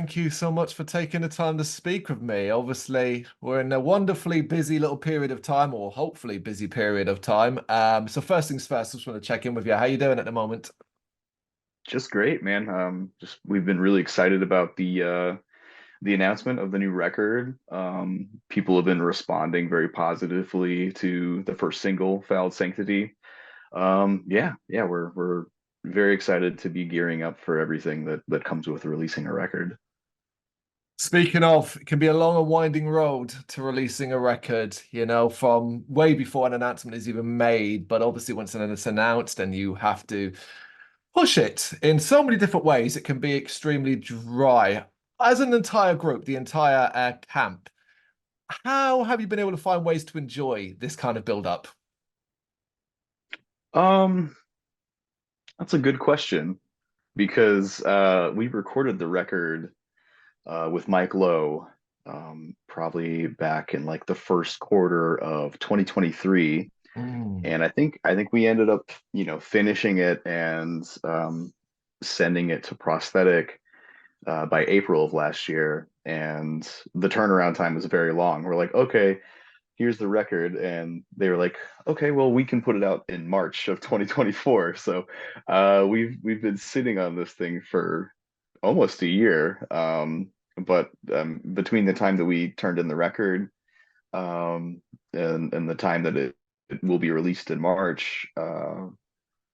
Thank you so much for taking the time to speak with me. Obviously, we're in a wonderfully busy little period of time, or hopefully busy period of time. So first things first, I just want to check in with you. How you doing at the moment? Just great, man. Just we've been really excited about the announcement of the new record. People have been responding very positively to the first single, "Fouled Sanctity." Yeah, we're very excited to be gearing up for everything that comes with releasing a record. Speaking of, it can be a long and winding road to releasing a record, from way before an announcement is even made. But obviously, once it's announced, then you have to push it in so many different ways. It can be extremely dry. As an entire group, the entire camp, how have you been able to find ways to enjoy this kind of build up? Um, that's a good question because we recorded the record with Mike Lowe probably back in like the first quarter of 2023. Mm. And I think we ended up, finishing it and sending it to Prosthetic by April of last year. And the turnaround time was very long. We're like, okay, here's the record, and they were like, okay, well, we can put it out in March of 2024. So we've been sitting on this thing for almost a year. But between the time that we turned in the record and the time that it will be released in March,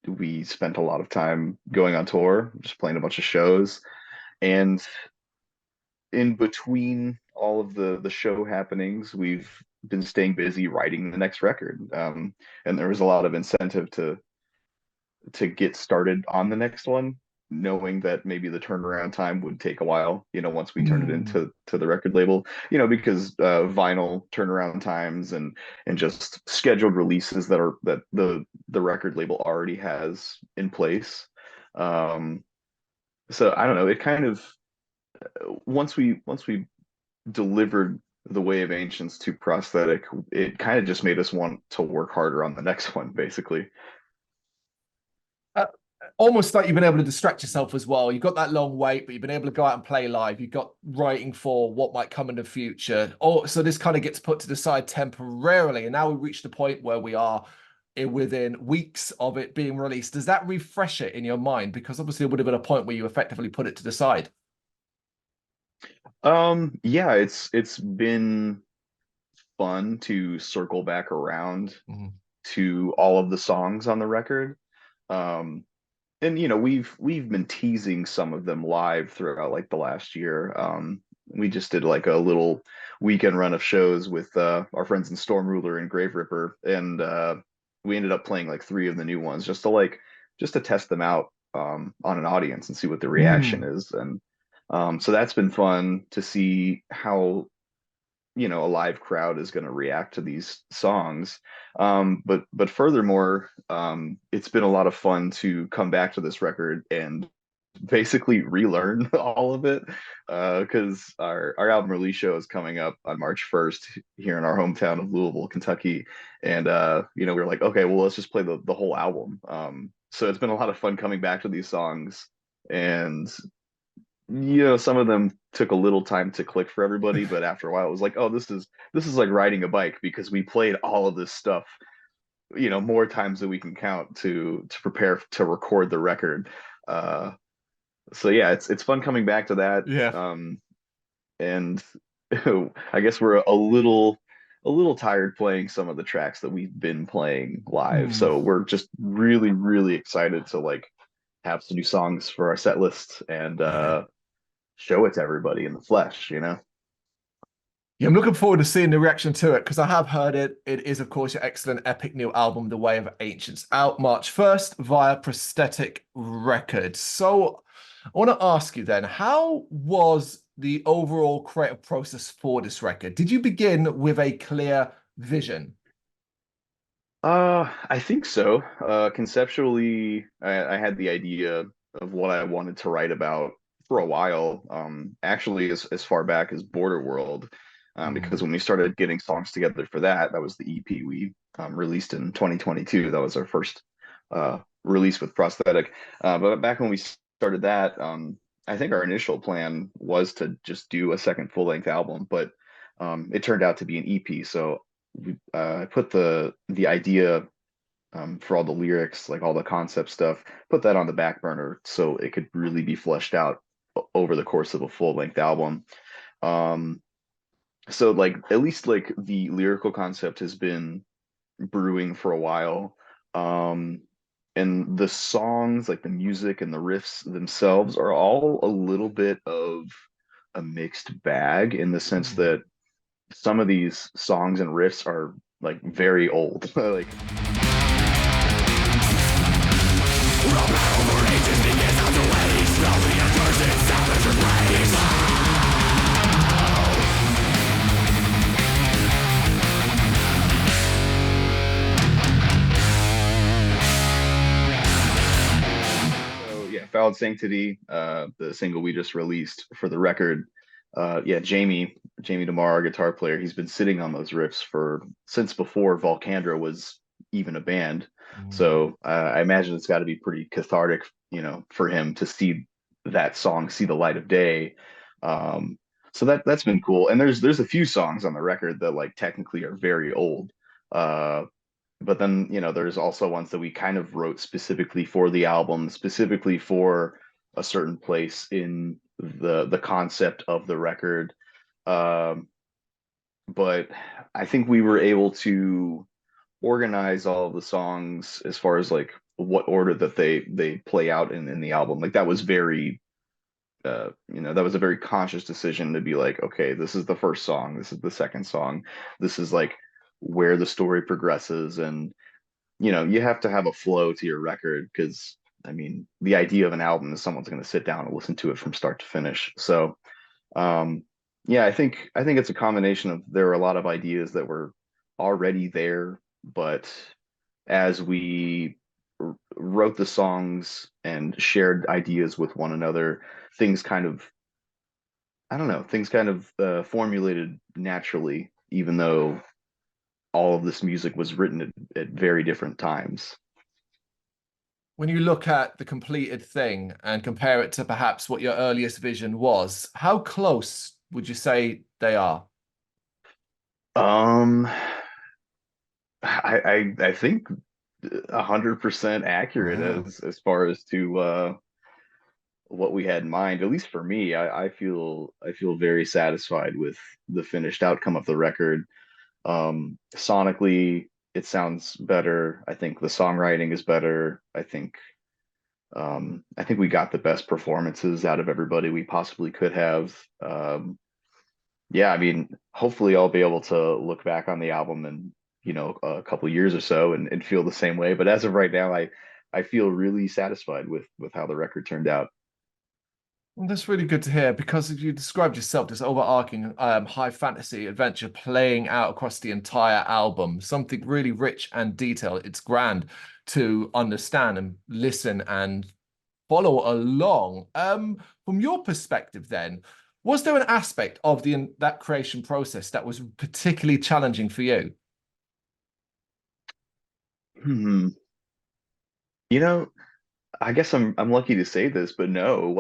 we spent a lot of time going on tour, just playing a bunch of shows. And in between all of the show happenings, we've been staying busy writing the next record. And there was a lot of incentive to get started on the next one, knowing that maybe the turnaround time would take a while, once we turned it Mm. into the record label, because vinyl turnaround times and just scheduled releases that the record label already has in place. Um, so I don't know, it kind of once we delivered the Way of Ancients to Prosthetic, it kind of just made us want to work harder on the next one, basically. Uh, Almost like you've been able to distract yourself as well. You've got that long wait, but you've been able to go out and play live. You've got writing for what might come in the future. Oh, so this kind of gets put to the side temporarily. And now we reach the point where we are within weeks of it being released. Does that refresh it in your mind? Because obviously, it would have been a point where you effectively put it to the side. Yeah, it's been fun to circle back around Mhm. to all of the songs on the record. Um, and we've been teasing some of them live throughout like the last year. We just did like a little weekend run of shows with our friends in Storm Ruler and Grave Ripper, and we ended up playing like three of the new ones just to test them out on an audience and see what the reaction Mm. is. And so that's been fun to see how a live crowd is going to react to these songs. But furthermore, it's been a lot of fun to come back to this record and basically relearn all of it, because our album release show is coming up on March 1st here in our hometown of Louisville, Kentucky. And we are like, okay, well, let's just play the whole album. So it's been a lot of fun coming back to these songs, and some of them took a little time to click for everybody, but after a while it was like, oh, this is like riding a bike, because we played all of this stuff, more times than we can count to prepare to record the record. Uh, so yeah, it's fun coming back to that. Yeah. And I guess we're a little tired playing some of the tracks that we've been playing live. Mm. So we're just really, really excited to like have some new songs for our set list and Yeah. show it to everybody in the flesh. Yeah, I'm looking forward to seeing the reaction to it because I have heard it. It is, of course, your excellent epic new album, The Way of Ancients, out March 1st via Prosthetic Records. So I want to ask you then, how was the overall creative process for this record? Did you begin with a clear vision? I think so. Conceptually, I had the idea of what I wanted to write about for a while. Actually, as far back as Border World, because Mm. when we started getting songs together for that, that was the EP we released in 2022. That was our first release with Prosthetic. But back when we started that, I think our initial plan was to just do a second full-length album, but it turned out to be an EP. So I put the idea for all the lyrics, like all the concept stuff, put that on the back burner so it could really be fleshed out over the course of a full-length album. Um, so like at least like the lyrical concept has been brewing for a while. Um, and the songs, like the music and the riffs themselves, are all a little bit of a mixed bag in the sense Mm. that some of these songs and riffs are like very old. Like so yeah, Fouled Sanctity, the single we just released for the record. Yeah, Jamie DeMar, our guitar player, he's been sitting on those riffs for since before Volcandra was even a band. Mm. So I imagine it's got to be pretty cathartic, for him to see that song see the light of day. Um, so that's been cool. And there's a few songs on the record that like technically are very old. Uh, but then there's also ones that we kind of wrote specifically for the album, specifically for a certain place in the concept of the record. um but I think we were able to organize all of the songs as far as like what order that they play out in the album. Like that was very that was a very conscious decision to be like, okay, this is the first song, this is the second song, this is like where the story progresses. And you have to have a flow to your record because I mean, the idea of an album is someone's going to sit down and listen to it from start to finish. So, um, yeah, I think it's a combination of there are a lot of ideas that were already there, but as we wrote the songs and shared ideas with one another, things kind of, I don't know, things kind of formulated naturally, even though all of this music was written at very different times. When you look at the completed thing and compare it to perhaps what your earliest vision was, how close would you say they are? Um, I think 100% accurate Wow. as far as to what we had in mind. At least for me, I feel very satisfied with the finished outcome of the record. Sonically, it sounds better. I think the songwriting is better. I think we got the best performances out of everybody we possibly could have. Yeah, I mean, hopefully I'll be able to look back on the album in, a couple years or so and feel the same way. But as of right now, I feel really satisfied with how the record turned out. Well, that's really good to hear because you described yourself this overarching high fantasy adventure playing out across the entire album, something really rich and detailed. It's grand to understand and listen and follow along. From your perspective, then, was there an aspect of that creation process that was particularly challenging for you? Hmm. You know, I guess I'm lucky to say this, but no, it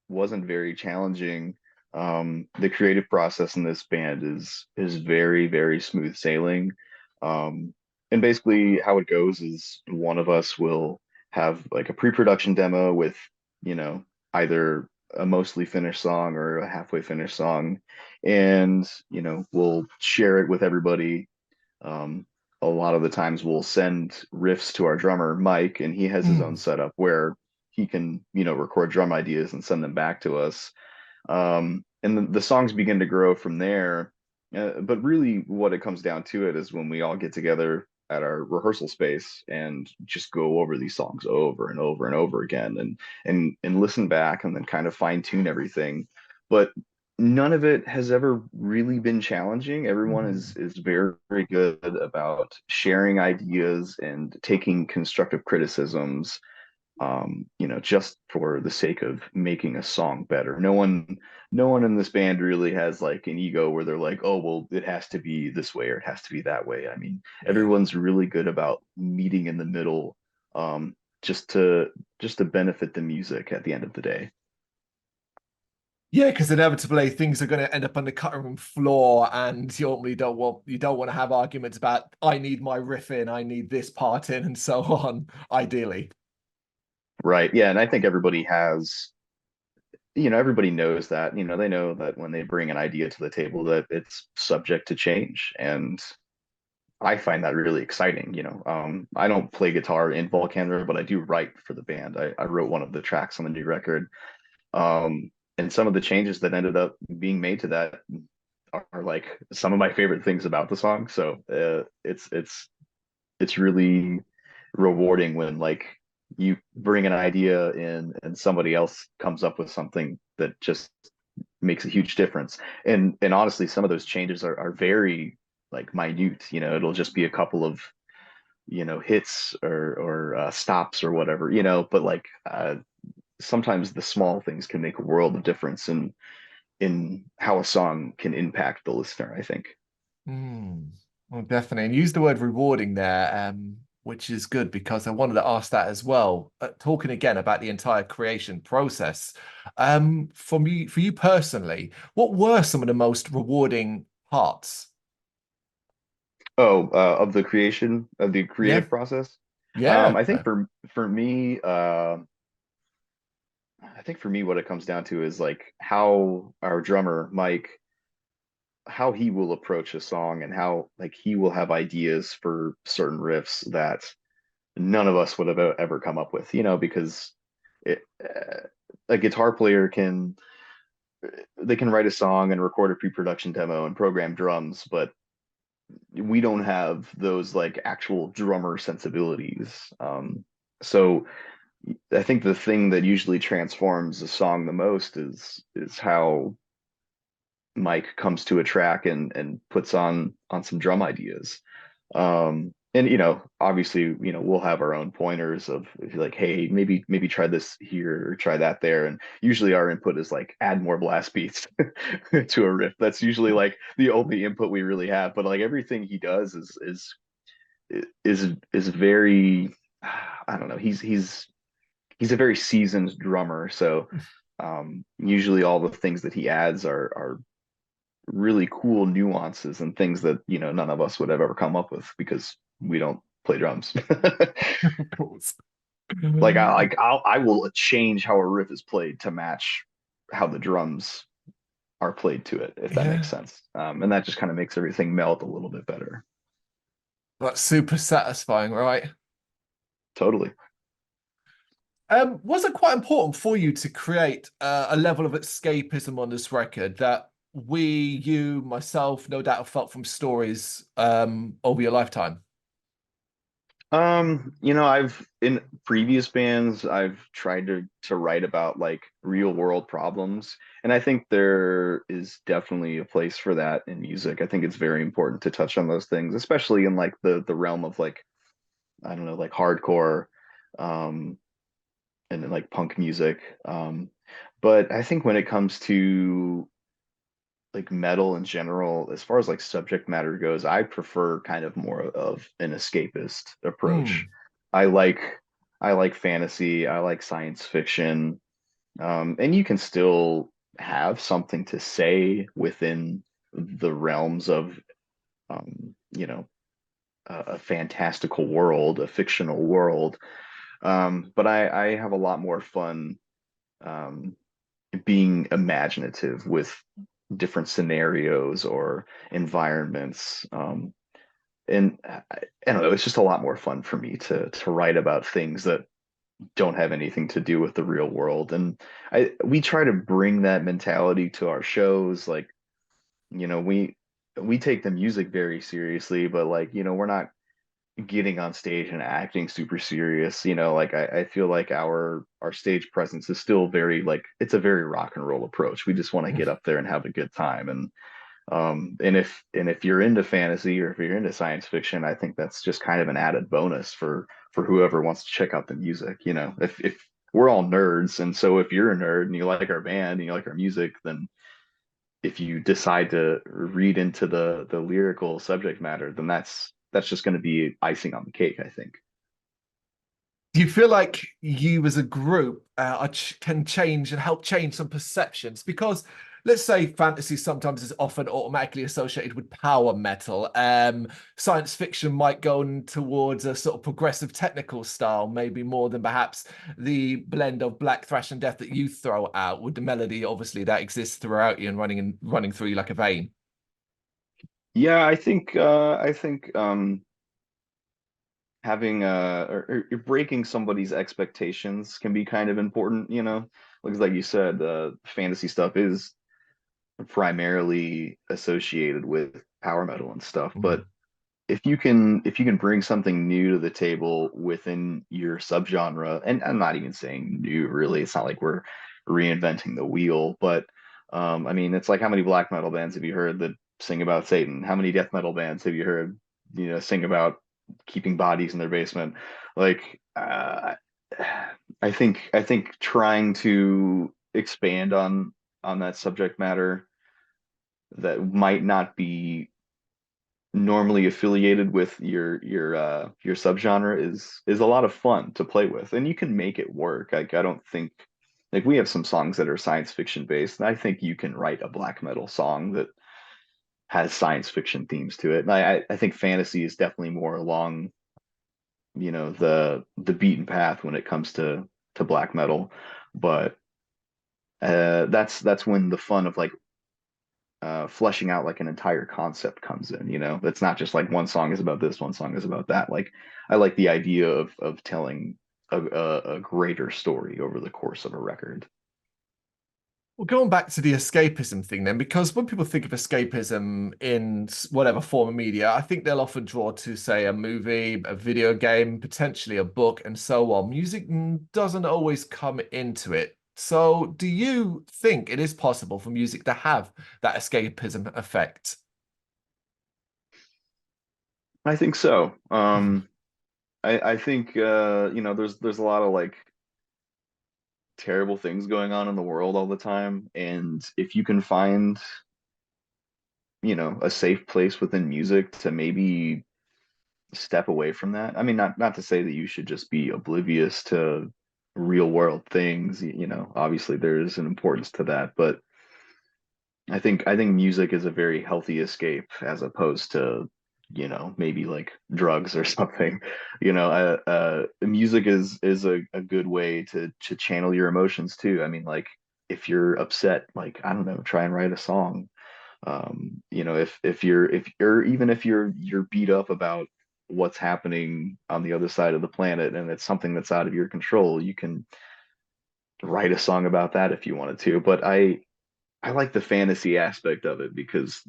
wasn't very challenging. The creative process in this band is very, very smooth sailing. And basically how it goes is one of us will have like a pre-production demo with, you know, either a mostly finished song or a halfway finished song. And, we'll share it with everybody. um, a lot of the times we'll send riffs to our drummer Mike, and he has his own Mm. setup where he can, record drum ideas and send them back to us. And the songs begin to grow from there. But really, what it comes down to it is when we all get together at our rehearsal space and just go over these songs over and over and over again, and listen back and then kind of fine tune everything. But none of it has ever really been challenging. Everyone is Mm. is very, very good about sharing ideas and taking constructive criticisms, just for the sake of making a song better. No one in this band really has like an ego where they're like, oh, well, it has to be this way or it has to be that way. I mean, Yeah. everyone's really good about meeting in the middle, um, just to benefit the music at the end of the day. Yeah, because inevitably things are going to end up on the cutting room floor, and you ultimately don't want to have arguments about I need my riff in, I need this part in, and so on. Ideally, Right. Yeah. And I think everybody has, everybody knows that, they know that when they bring an idea to the table that it's subject to change. And I find that really exciting. I don't play guitar in Volcandra, but I do write for the band. I wrote one of the tracks on the new record. And some of the changes that ended up being made to that are like some of my favorite things about the song. So it's really rewarding when like you bring an idea in and somebody else comes up with something that just makes a huge difference. And honestly, some of those changes are very like minute. It'll just be a couple of hits or stops or whatever. But like sometimes the small things can make a world of difference in how a song can impact the listener, I think. mm, well, definitely. And use the word rewarding there, which is good because I wanted to ask that as well. Talking again about the entire creation process, for you personally, what were some of the most rewarding parts? Oh, of the Yeah, creative process. yeah. I think for me, what it comes down to is like how our drummer Mike, how he will approach a song and how like he will have ideas for certain riffs that none of us would have ever come up with, because a guitar player they can write a song and record a pre-production demo and program drums, but we don't have those like actual drummer sensibilities. So I think the thing that usually transforms a song the most is how Mike comes to a track and puts on some drum ideas. And obviously, we'll have our own pointers of like, hey, maybe try this here or try that there. And usually our input is like add more blast beats to a riff. That's usually like the only input we really have. But like everything he does is very, I don't know, he's a very seasoned drummer. So usually all the things that he adds are really cool nuances and things that none of us would have ever come up with because we don't play drums. Of course. I will change how a riff is played to match how the drums are played to it, if that makes Yeah, sense. And that just kind of makes everything melt a little bit better. that's super satisfying, right? Totally. Was it quite important for you to create a level of escapism on this record that you, myself, no doubt have felt from stories over your lifetime? I've in previous bands, I've tried to write about like real world problems, and I think there is definitely a place for that in music. I think it's very important to touch on those things, especially in like the realm of like I don't know, like hardcore, um, and then, like punk music. But I think when it comes to like metal in general, as far as like subject matter goes, I prefer kind of more of an escapist approach. Hmm. I like I like fantasy, I like science fiction, and you can still have something to say within the realms of a fantastical world, a fictional world. But I have a lot more fun um, being imaginative with different scenarios or environments. And I don't know, it's just a lot more fun for me to write about things that don't have anything to do with the real world. And we try to bring that mentality to our shows. Like, we take the music very seriously, but like, we're not getting on stage and acting super serious. Like I feel like our stage presence is still very like it's a very rock and roll approach. We just want to get up there and have a good time. And if you're into fantasy or if you're into science fiction, I think that's just kind of an added bonus for whoever wants to check out the music. If we're all nerds, and so if you're a nerd and you like our band and you like our music, then if you decide to read into the lyrical subject matter, then that's just going to be icing on the cake, I think. Do you feel like you as a group can change and help change some perceptions? Because let's say fantasy sometimes is often automatically associated with power metal. Science fiction might go towards a sort of progressive technical style, maybe more than perhaps the blend of black thrash and death that you throw out with the melody, obviously, that exists throughout you and running through you like a vein. Yeah, I think having or breaking somebody's expectations can be kind of important, you know. Like you said, fantasy stuff is primarily associated with power metal and stuff, Mm. but if you can bring something new to the table within your subgenre, and I'm not even saying new really, it's not like we're reinventing the wheel, but I mean it's like how many black metal bands have you heard that sing about Satan? How many death metal bands have you heard, sing about keeping bodies in their basement? Like I think trying to expand on that subject matter that might not be normally affiliated with your subgenre is a lot of fun to play with, and you can make it work. Like I don't think like we have some songs that are science fiction based, and I think you can write a black metal song that has science fiction themes to it. And I think fantasy is definitely more along, the beaten path when it comes to black metal, but that's when the fun of like fleshing out like an entire concept comes in, you know. It's not just like one song is about this, one song is about that. Like I like the idea of telling a greater story over the course of a record. Well, going back to the escapism thing then, because when people think of escapism in whatever form of media, I think they'll often draw to, say, a movie, a video game, potentially a book, and so on. Music doesn't always come into it. So, do you think it is possible for music to have that escapism effect? I think so. I think there's a lot of like terrible things going on in the world all the time, and if you can find, a safe place within music to maybe step away from that. I mean, not to say that you should just be oblivious to real world things, obviously there is an importance to that, but I think music is a very healthy escape as opposed to, maybe like drugs or something. Music is a good way to channel your emotions too. I mean, like if you're upset, like I don't know, try and write a song. If you're even if you're beat up about what's happening on the other side of the planet and it's something that's out of your control, you can write a song about that if you wanted to. But I like the fantasy aspect of it because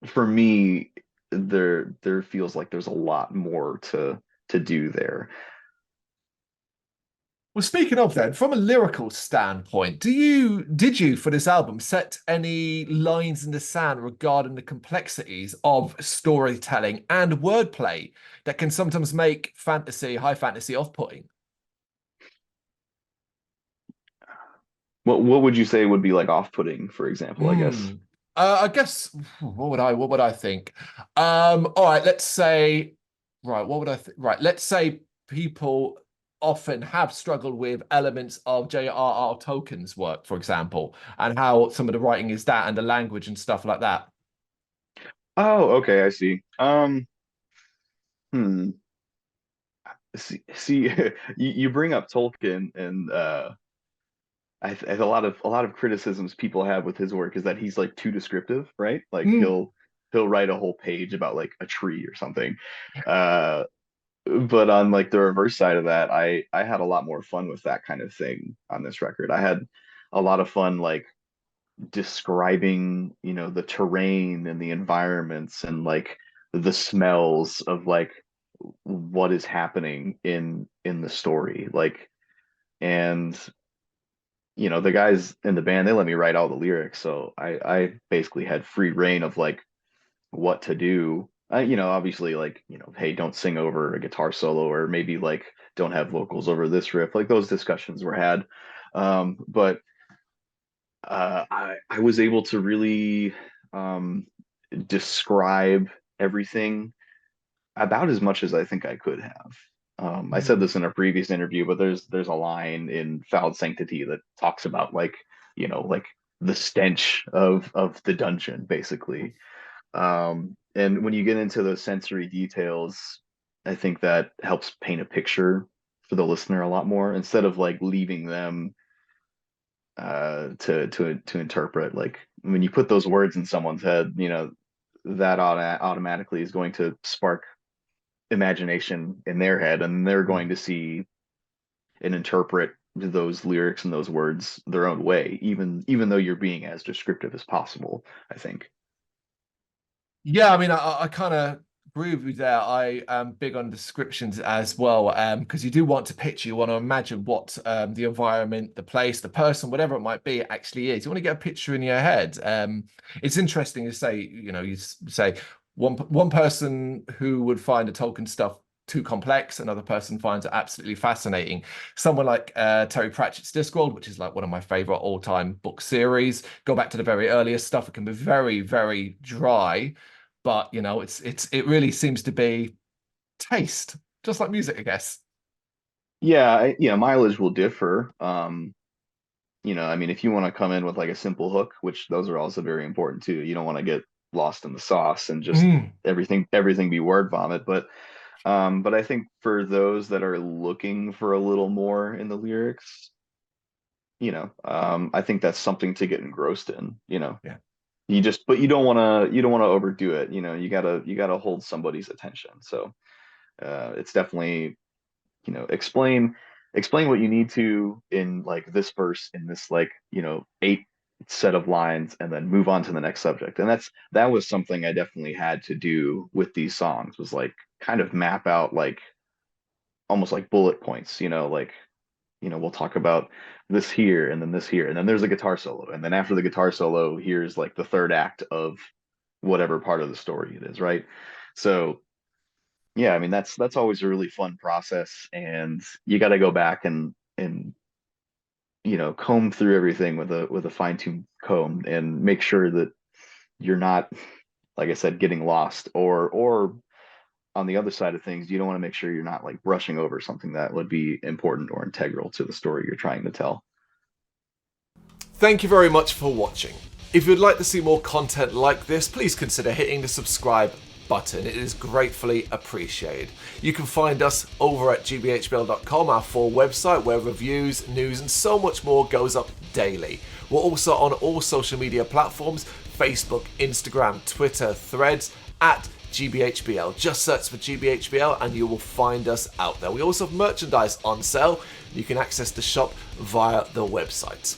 for me there feels like there's a lot more to do there. Well, speaking of then, from a lyrical standpoint, did you for this album set any lines in the sand regarding the complexities of storytelling and wordplay that can sometimes make high fantasy off-putting? What would you say would be like off-putting, for example, I guess? Hmm. I guess what would I think? All right, let's say, right, what would I think? Right, let's say people often have struggled with elements of J.R.R. Tolkien's work, for example, and how some of the writing is that and the language and stuff like that. Oh, okay, I see. Hmm. See, you bring up Tolkien, and a lot of criticisms people have with his work is that he's like too descriptive, right? Like Hmm. he'll write a whole page about like a tree or something. Uh, but on like the reverse side of that, I had a lot more fun with that kind of thing on this record. I had a lot of fun like describing, the terrain and the environments and like the smells of like what is happening in the story. Like, and the guys in the band, they let me write all the lyrics, so I basically had free reign of like what to do. Obviously, like, hey, don't sing over a guitar solo, or maybe like don't have vocals over this riff. Like those discussions were had. But I was able to really describe everything about as much as I think I could have. I said this in a previous interview, but there's a line in Fouled Sanctity that talks about like, like the stench of the dungeon, basically. And when you get into those sensory details, I think that helps paint a picture for the listener a lot more instead of like leaving them to interpret. Like when you put those words in someone's head, that automatically is going to spark imagination in their head, and they're going to see and interpret those lyrics and those words their own way, even though you're being as descriptive as possible, I think. Yeah, I mean, I kind of agree with you there. I am big on descriptions as well, because you do want to picture, you want to imagine what the environment, the place, the person, whatever it might be, actually is. You want to get a picture in your head. It's interesting to say, you say one person who would find the Tolkien stuff too complex, another person finds it absolutely fascinating. Someone like Terry Pratchett's Discworld, which is like one of my favorite all-time book series. Go back to the very earliest stuff. It can be very, very dry, but it really seems to be taste, just like music, I guess. Yeah, mileage will differ. I mean, if you want to come in with like a simple hook, which those are also very important too, you don't want to get lost in the sauce and just Mm, everything be word vomit. But I think for those that are looking for a little more in the lyrics, I think that's something to get engrossed in. yeah. But you don't want to overdo it. You gotta hold somebody's attention. So it's definitely, explain what you need to in like this verse in this like, 8 set of lines, and then move on to the next subject. And that was something I definitely had to do with these songs, was like kind of map out like almost like bullet points, like, we'll talk about this here and then this here, and then there's a guitar solo. And then after the guitar solo, here's like the third act of whatever part of the story it is, right? So yeah, I mean that's always a really fun process, and you got to go back and comb through everything with a fine-tuned comb and make sure that you're not, like I said, getting lost, or on the other side of things, you don't want to make sure you're not like brushing over something that would be important or integral to the story you're trying to tell. Thank you very much for watching. If you'd like to see more content like this, please consider hitting the subscribe button. It is gratefully appreciated. You can find us over at gbhbl.com, our full website where reviews, news, and so much more goes up daily. We're also on all social media platforms: Facebook, Instagram, Twitter, Threads, at GBHBL. Just search for GBHBL and you will find us out there. We also have merchandise on sale. You can access the shop via the website.